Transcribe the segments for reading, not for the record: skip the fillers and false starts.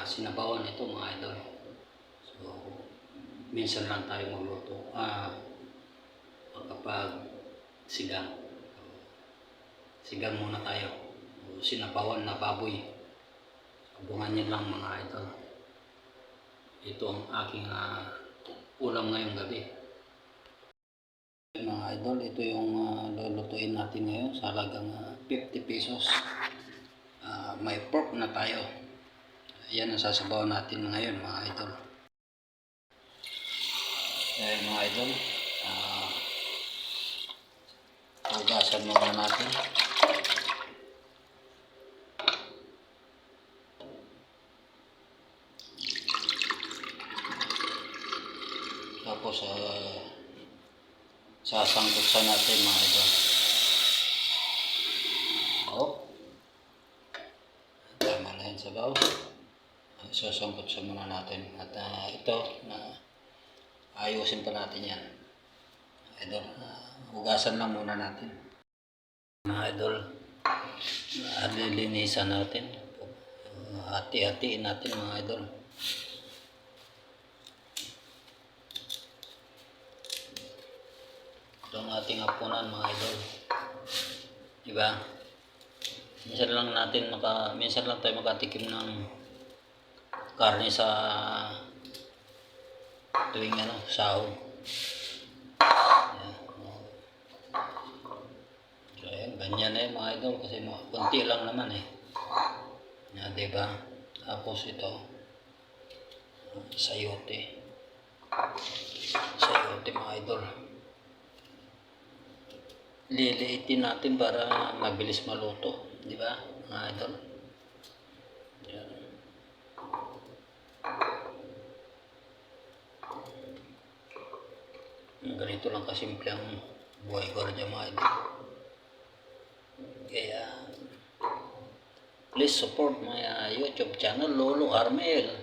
sinabawan ito mga idol. So, minsan lang tayo magluto kapag sigang. So, sigang muna tayo. So, sinabawan na baboy. Abangan nyo lang mga idol. Ito ang aking ulam ngayong gabi. Mga idol, ito yung lulutuin natin ngayon sa halagang 50 pesos. May pork na tayo. Yan ang sasabaw natin ngayon mga idol. Mga idol, hugasan muna natin. Tapos sasangkot natin mga idol. Tama na yan sabaw. Sasangkot muna natin. At ito ayusin pa natin yan. Idol, hugasan lang muna natin. Mga idol, lilinisan natin. Hati-hatiin natin mga idol. Ito ang ating hapunan mga idol. Diba? Minsan lang tayo makatikim ng karne sa tuwing sahog. So, ganyan na mga idol kasi kunti lang naman diba? Tapos ito sayote mga idol. Liliitin natin para mabilis maluto, diba mga idol? Yan. Ganito lang kasimple ang buhay ko rin mga idol. Kaya please support my YouTube channel, Lolo Armel.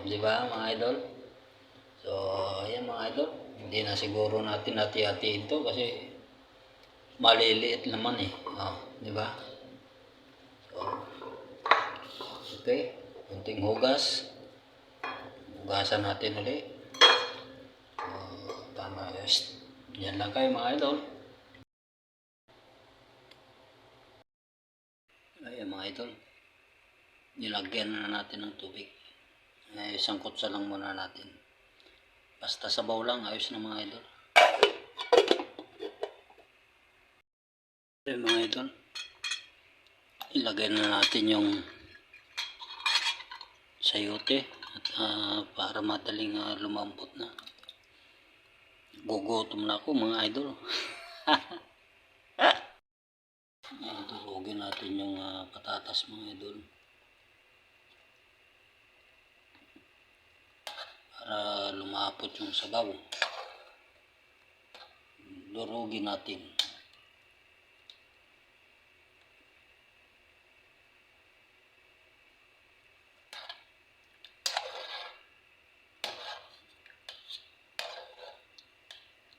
Diba mga idol? So ayan mga idol, hindi na siguro natin hati-hatiin ito kasi maliliit naman diba? So, okay, kunting hugasan natin ulit. Tama, yan lang kayo mga idol. Ayan mga idol, nilagyan na natin ng tubig. Sangkot lang muna natin. Basta sabaw lang, ayos na mga idol. Ayan mga idol, ilagay na natin yung sayote at para madaling lumambot na. Gugutom na ako mga idol. Durugin natin yung patatas mga idol para lumapot yung sabaw. Durugin natin.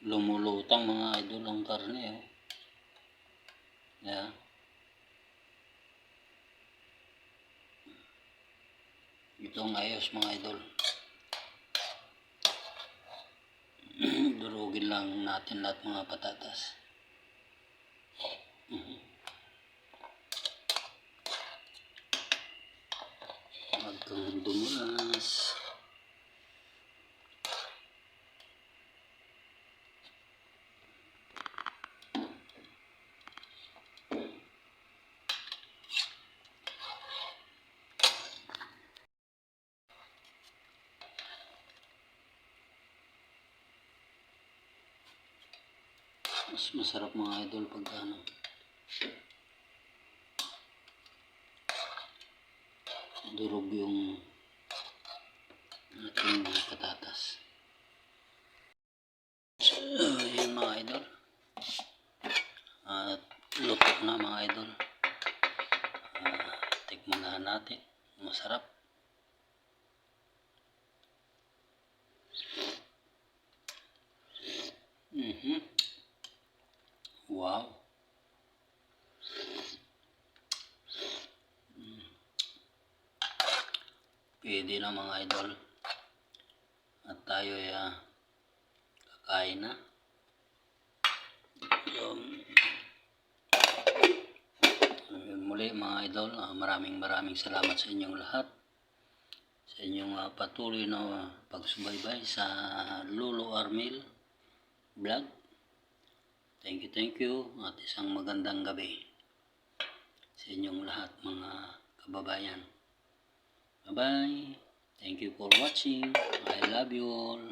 Lumulutang mga idol ang karne Yeah. Ito ang ayos mga idol. Durugin lang natin lahat mga patatas. Huwag kang dumulas. Mas masarap mga idol pag durog yung ating patatas. So, yun mga idol. At luto na mga idol. Tikman na natin. Masarap. Wow. Pwede na mga idol. At tayo ay kakain na. So, yun muli mga idol, maraming salamat sa inyong lahat. Sa inyong patuloy na pagsubaybay sa Lolo Armil Vlog. Thank you at isang magandang gabi sa inyong lahat mga kababayan. Bye-bye. Thank you for watching. I love you all.